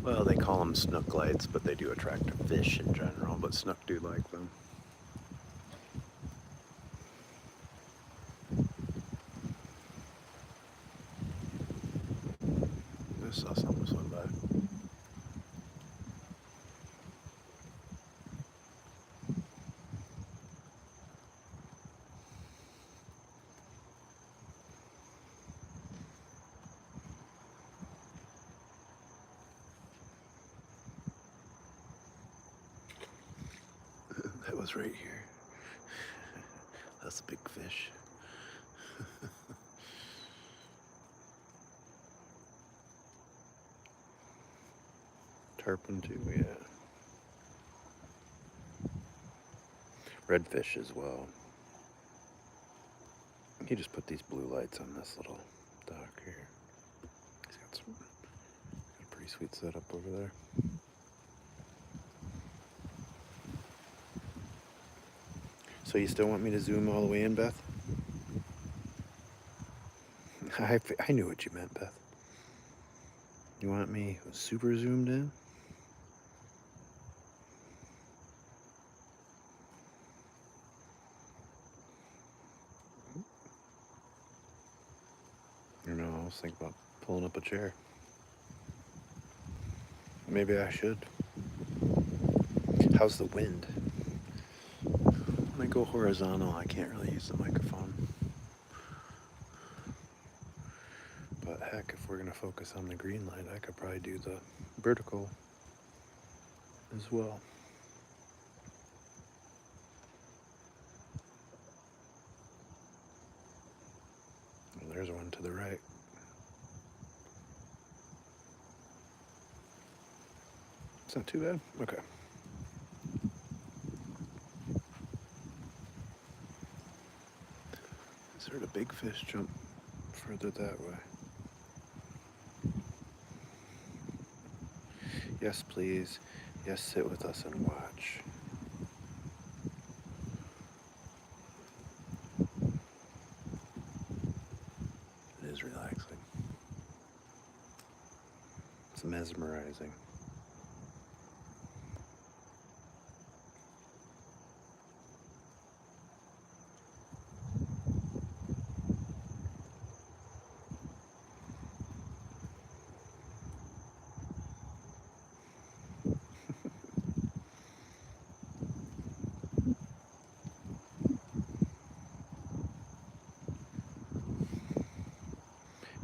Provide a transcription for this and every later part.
Well, they call them snook lights, but they do attract fish in general, but snook do like them. I saw something swim by. That was right here. That's a big fish. Tarpon too, yeah. Redfish as well. He just put these blue lights on this little dock here. He's got a pretty sweet setup over there. So you still want me to zoom all the way in, Beth? I knew what you meant, Beth. You want me super zoomed in? I was thinking about pulling up a chair. Maybe I should. How's the wind? When I go horizontal, I can't really use the microphone. But heck, if we're going to focus on the green light, I could probably do the vertical as well. Well, there's one to the right. It's not too bad. Okay. Is there a big fish jump further that way? Yes, please. Yes, sit with us and watch. It is relaxing. It's mesmerizing.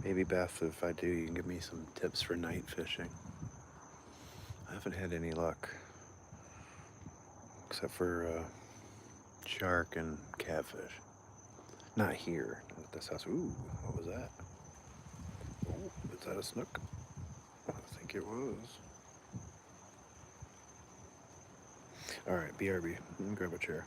Maybe, Beth, if I do, you can give me some tips for night fishing. I haven't had any luck, except for shark and catfish. Not here, at this house. Ooh, what was that? Oh, is that a snook? I think it was. All right, BRB. Let me grab a chair.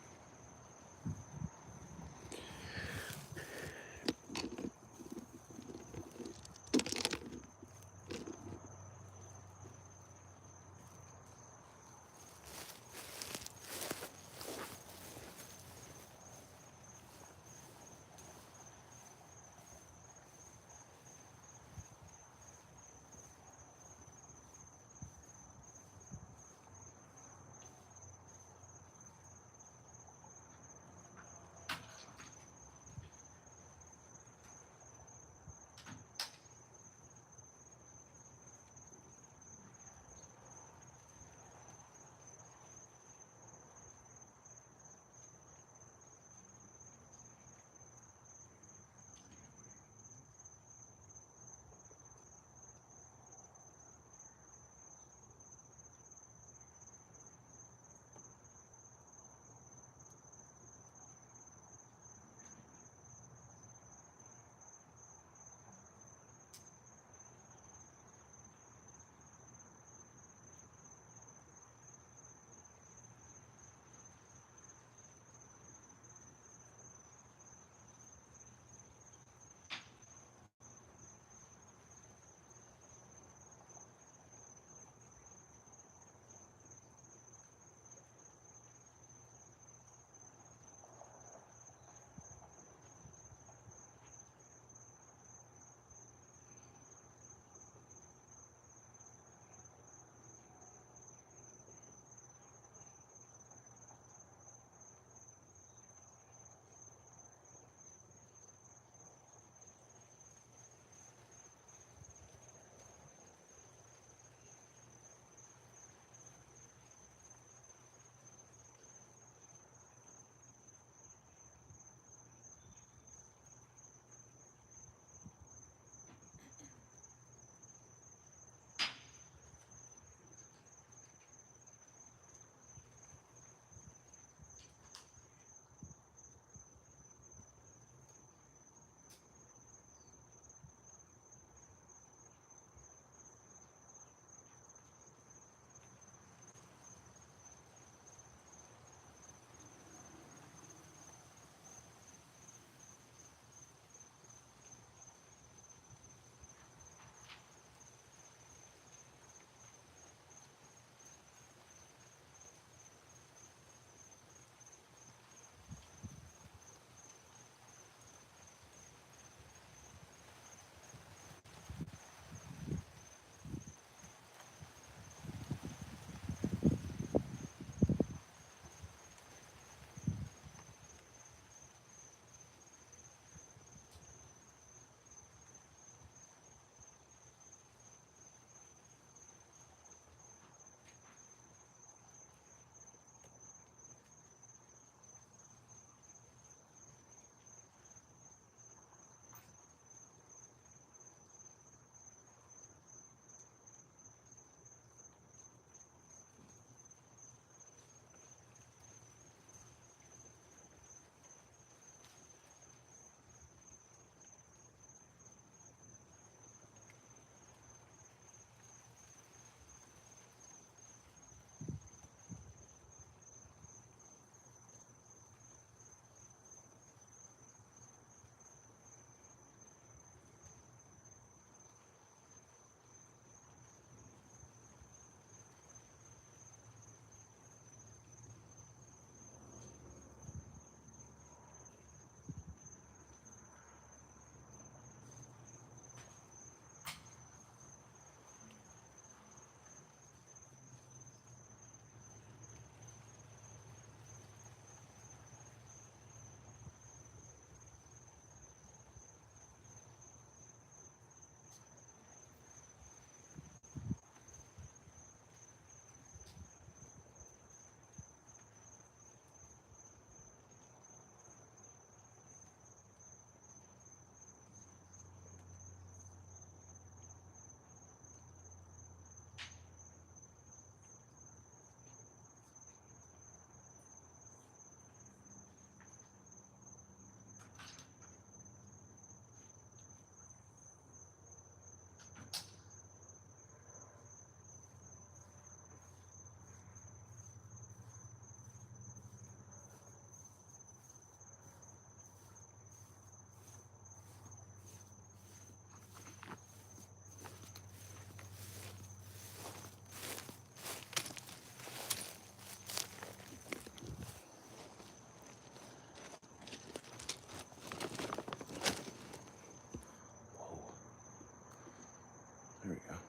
we go.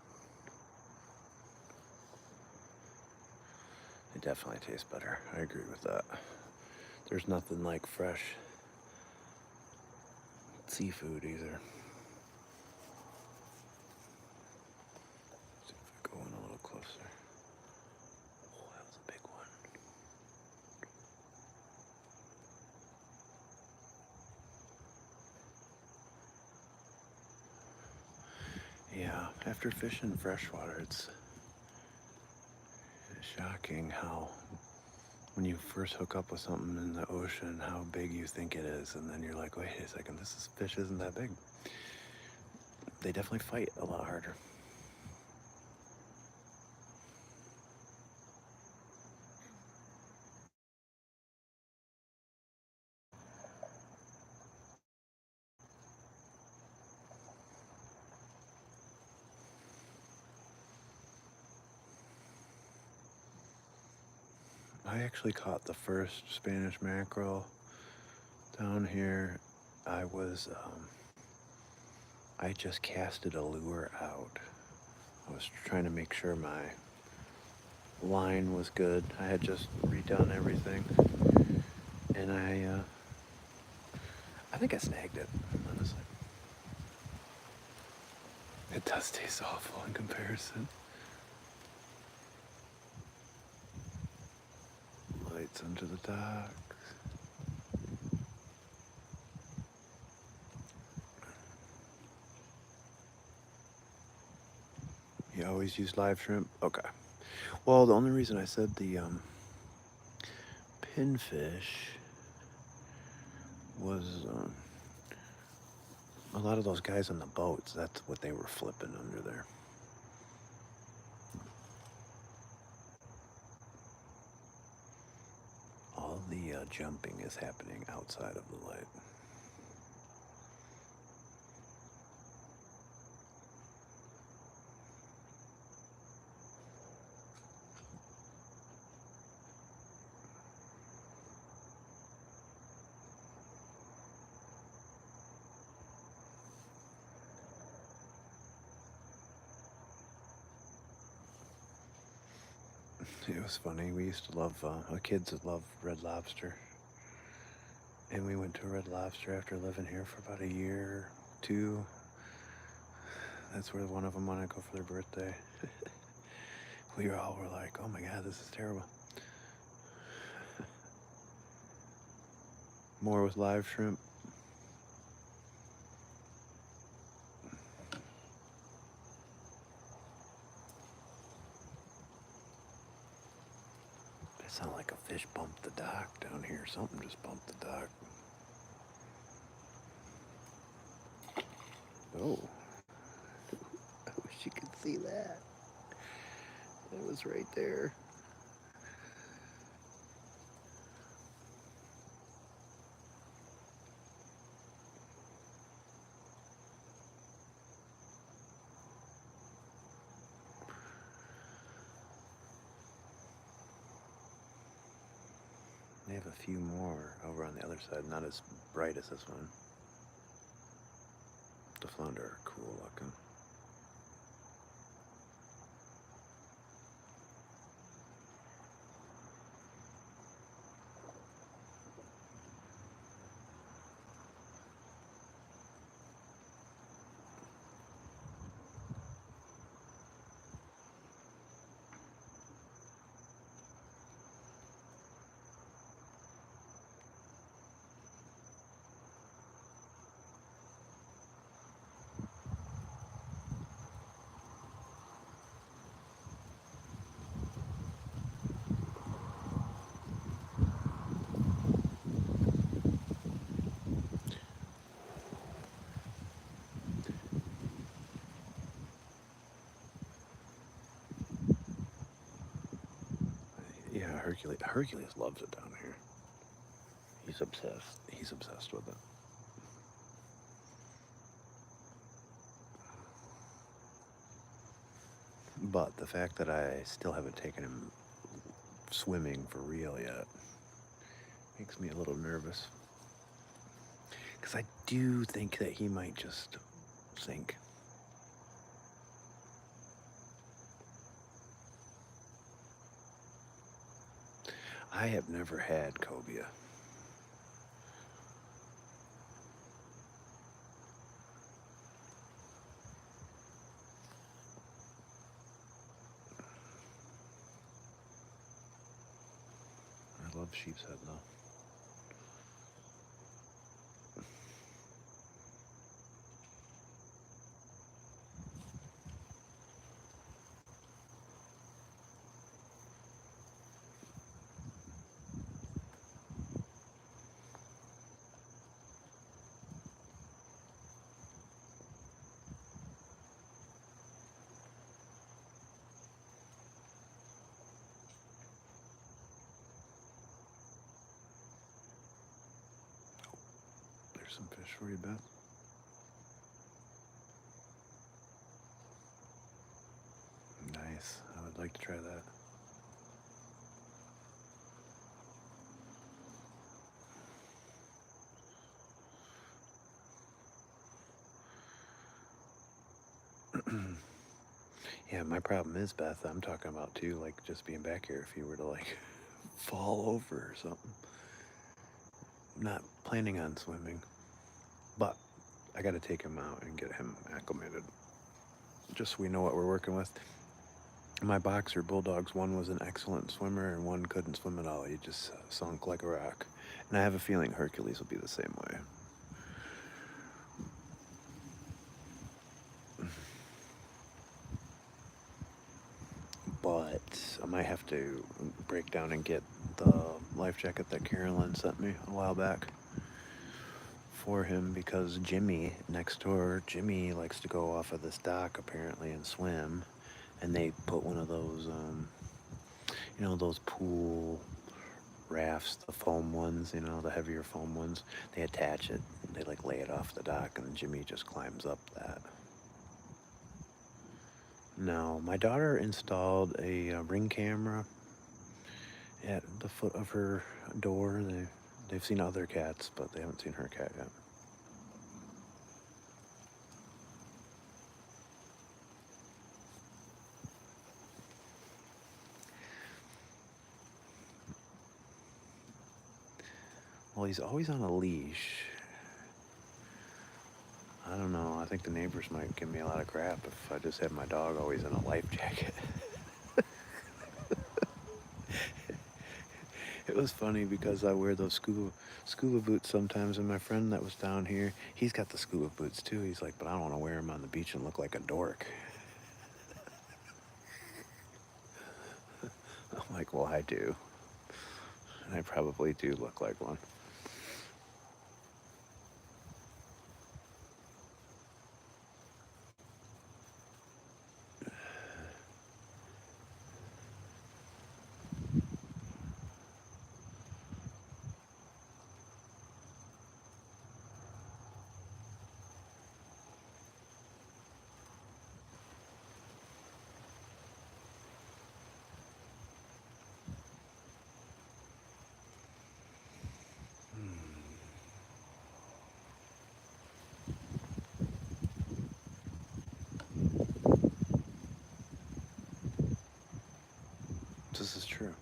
They definitely taste better. I agree with that. There's nothing like fresh seafood either. See if I go in a little closer. Oh, that was a big one. Yeah, after fishing freshwater, it's shocking how when you first hook up with something in the ocean, how big you think it is, and then you're like, wait a second, fish isn't that big. They definitely fight a lot harder. I actually caught the first Spanish mackerel down here. I just casted a lure out. I was trying to make sure my line was good. I had just redone everything, and I think I snagged it, honestly. It does taste awful in comparison. Lights under the docks. You always use live shrimp? Okay. Well, the only reason I said the pinfish was a lot of those guys on the boats, that's what they were flipping under there. All the jumping is happening outside of the light. It was funny. We used to love, our kids would love Red Lobster. And we went to Red Lobster after living here for about a year, two. That's where one of them wanted to go for their birthday. We all were like, oh my God, this is terrible. More with live shrimp. It sounded like a fish bumped the dock down here. Something just bumped the dock. Oh. I wish you could see that. It was right there. They have a few more over on the other side, not as bright as this one. The flounder are cool looking. Yeah, Hercules loves it down here. He's obsessed. He's obsessed with it. But the fact that I still haven't taken him swimming for real yet makes me a little nervous. Because I do think that he might just sink. I have never had cobia. I love sheep's head though. There's some fish for you, Beth. Nice. I would like to try that. Yeah, my problem is, Beth, I'm talking about too, like just being back here if you were to like fall over or something. I'm not planning on swimming, but I got to take him out and get him acclimated. Just so we know what we're working with. My boxer bulldogs, one was an excellent swimmer and one couldn't swim at all. He just sunk like a rock. And I have a feeling Hercules will be the same way. But I might have to break down and get the life jacket that Carolyn sent me a while back for him, because Jimmy next door, Jimmy likes to go off of this dock apparently and swim, and they put one of those, those pool rafts, the foam ones, the heavier foam ones. They attach it, they like lay it off the dock, and Jimmy just climbs up that. No, my daughter installed a ring camera at the foot of her door. They've seen other cats, but they haven't seen her cat yet. Well, he's always on a leash. I don't know. I think the neighbors might give me a lot of crap if I just had my dog always in a life jacket. It was funny because I wear those scuba boots sometimes, and my friend that was down here, he's got the scuba boots too. He's like, but I don't want to wear them on the beach and look like a dork. I'm like, well, I do. And I probably do look like one. This is true.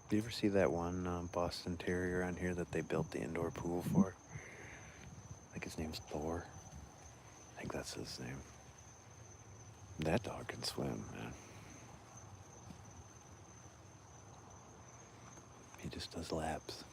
Do you ever see that one Boston Terrier on here that they built the indoor pool for? I think his name's Thor. I think that's his name. That dog can swim, man. He just does laps.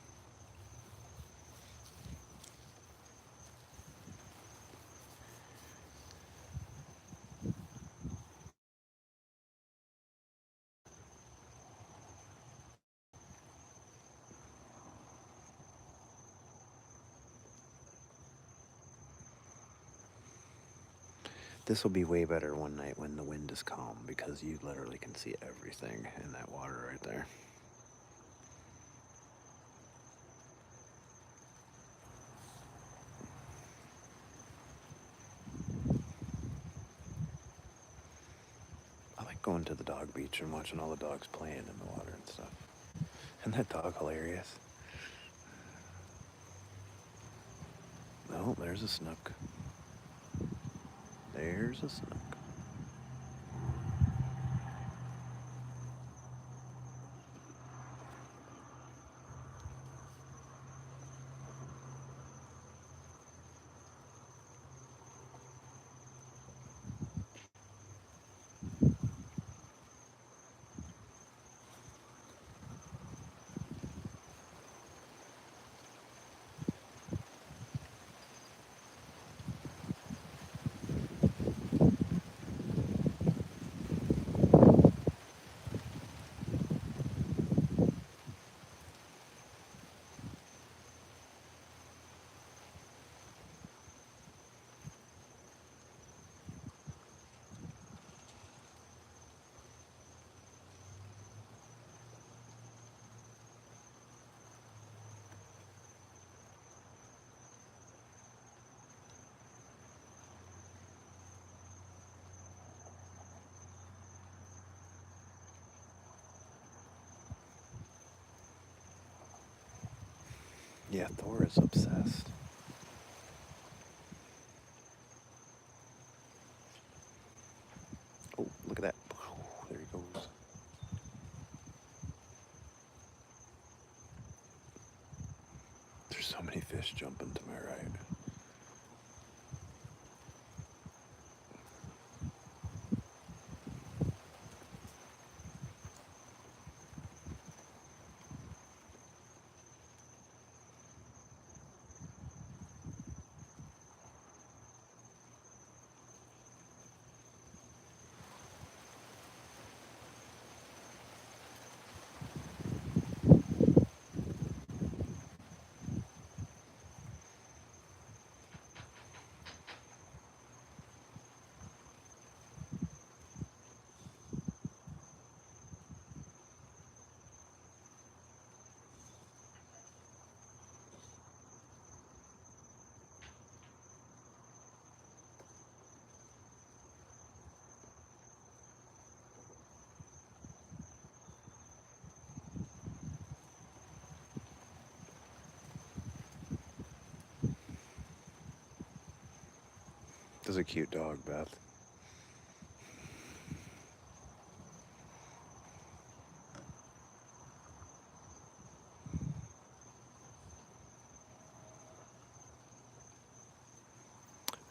This will be way better one night when the wind is calm, because you literally can see everything in that water right there. I like going to the dog beach and watching all the dogs playing in the water and stuff. Isn't that dog hilarious? Oh, there's a snook. There's a snook. Yeah, Thor is obsessed. Oh, look at that. There he goes. There's so many fish jumping to my right. This is a cute dog, Beth.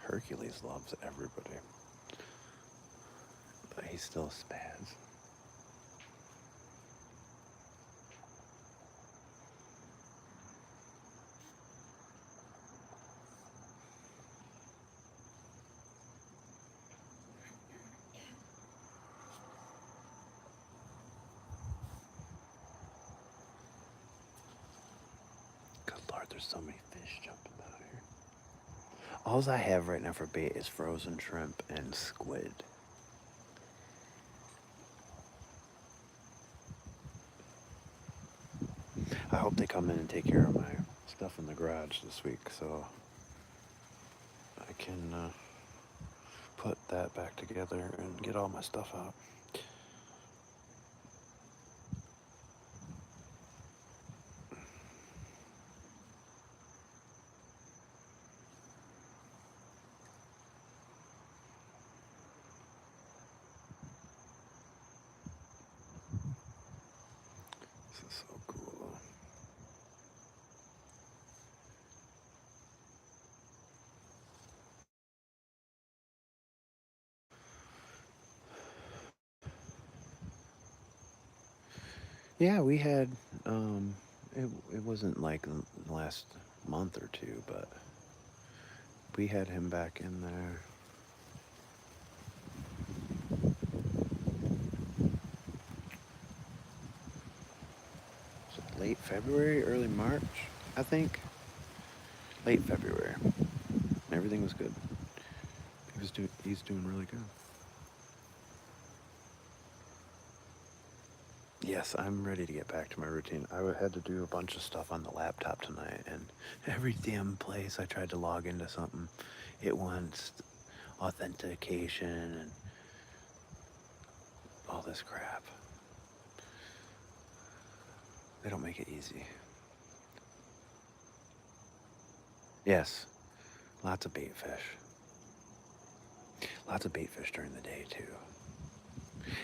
Hercules loves everybody, but he still spaz. Good Lord, there's so many fish jumping out here. All I have right now for bait is frozen shrimp and squid. I hope they come in and take care of my stuff in the garage this week so I can put that back together and get all my stuff out. This is so cool. Yeah, we had, it wasn't like the last month or two, but we had him back in there. Was it late February, early March, I think? Late February. Everything was good. He's doing really good. Yes, I'm ready to get back to my routine. I had to do a bunch of stuff on the laptop tonight, and every damn place I tried to log into something, it wants authentication and all this crap. They don't make it easy. Yes, lots of bait fish. Lots of bait fish during the day, too.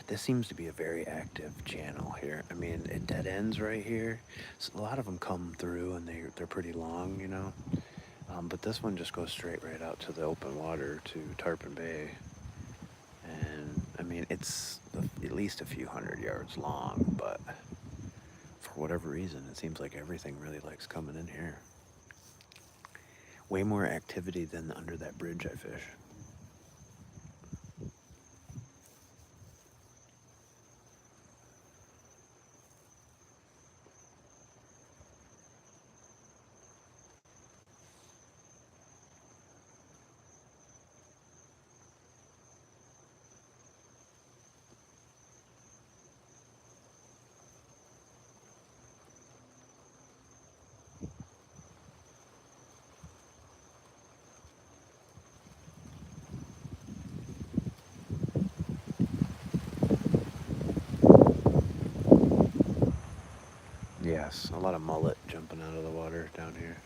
This seems to be a very active channel here. I mean, it dead ends right here. So a lot of them come through, and they're pretty long, you know. But this one just goes straight right out to the open water to Tarpon Bay. And, I mean, it's at least a few hundred yards long, but for whatever reason, it seems like everything really likes coming in here. Way more activity than under that bridge I fish. Yes, a lot of mullet jumping out of the water down here.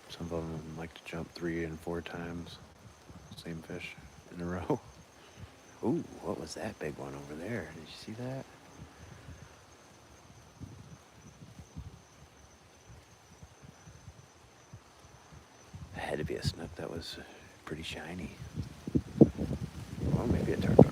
Some of them like to jump 3 and 4 times. Same fish in a row. Ooh, what was that big one over there? Did you see that? That had to be a snook. That was pretty shiny. Well, maybe a tarpon.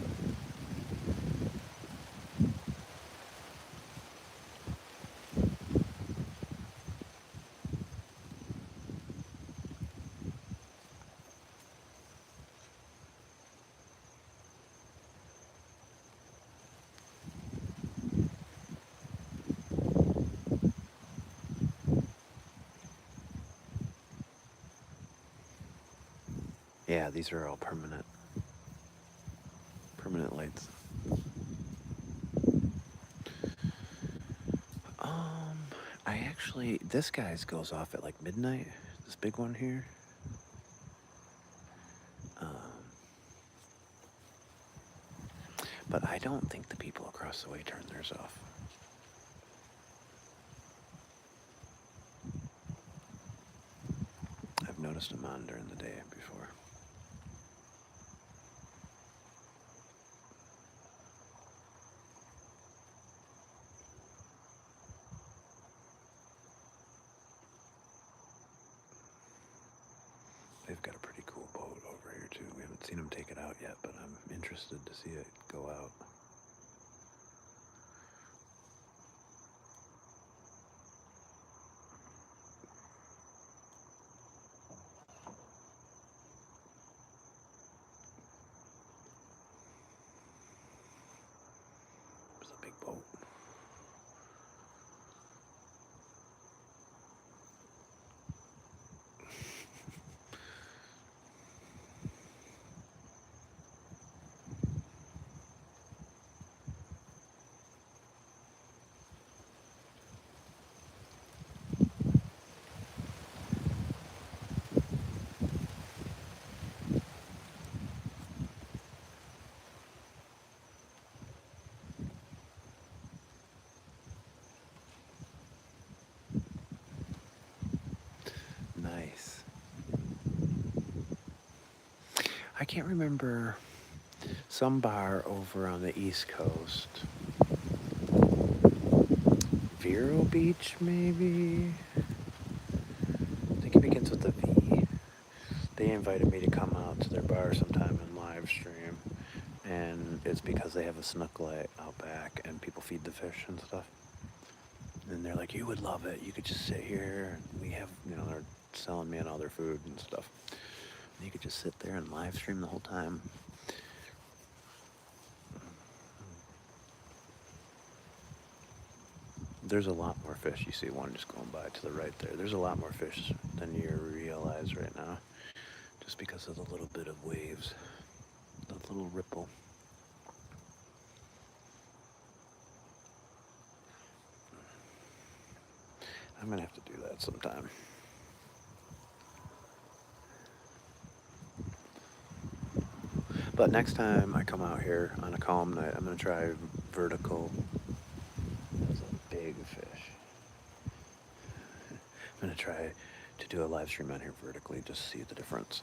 Yeah, these are all permanent lights. I actually, this guy's goes off at like midnight. This big one here. But I don't think the people across the way turn theirs off. I've noticed them on during the day before. They've got a pretty cool boat over here too. We haven't seen them take it out yet, but I'm interested to see it go out. It's a big boat. Nice. I can't remember some bar over on the East Coast. Vero Beach, maybe? I think it begins with a V. They invited me to come out to their bar sometime and live stream. And it's because they have a snook light out back and people feed the fish and stuff. And they're like, you would love it. You could just sit here. And we have, you know, they're selling me and all their food and stuff. And you could just sit there and live stream the whole time. There's a lot more fish. You see one just going by to the right there. There's a lot more fish than you realize right now. Just because of the little bit of waves. The little ripple. I'm gonna have to do that sometime. But next time I come out here on a calm night, I'm going to try vertical. That was a big fish. I'm going to try to do a live stream on here vertically, just to see the difference.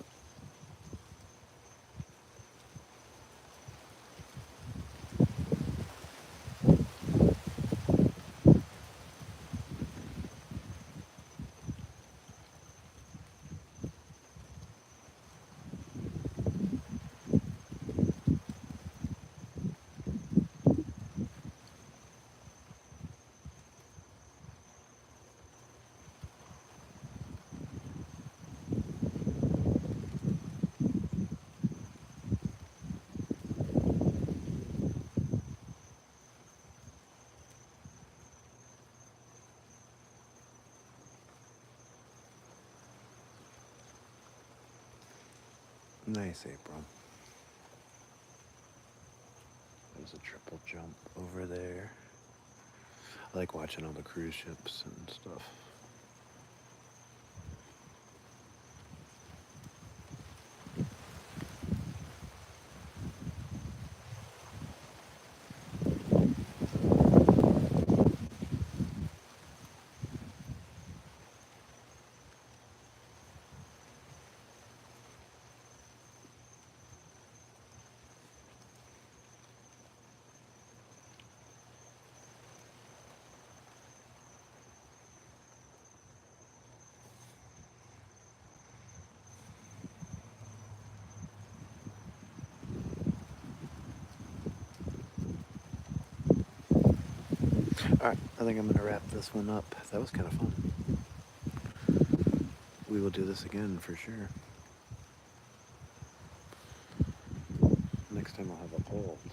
Nice, April. There's a triple jump over there. I like watching all the cruise ships and stuff. Alright, I think I'm going to wrap this one up. That was kind of fun. We will do this again for sure. Next time I'll have a poll, too.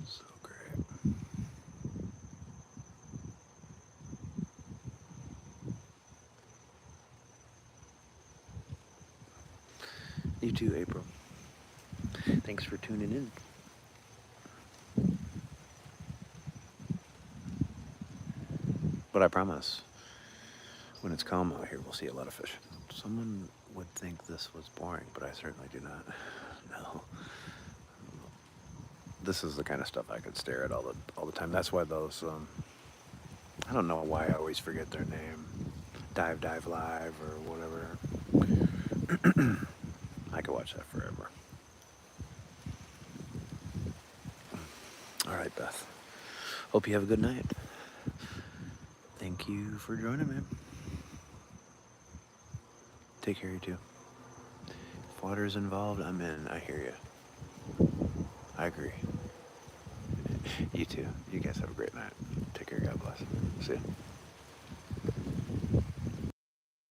So great. You too, April. Thanks for tuning in. But I promise, when it's calm out here, we'll see a lot of fish. Someone would think this was boring, but I certainly do not. No. This is the kind of stuff I could stare at all the time. That's why those, I don't know why I always forget their name. Dive Live or whatever. I could watch that forever. All right, Beth. Hope you have a good night. Thank you for joining me. Take care, you too. If water's involved, I'm in. I hear you. I agree. You too. You guys have a great night. Take care. God bless. See ya.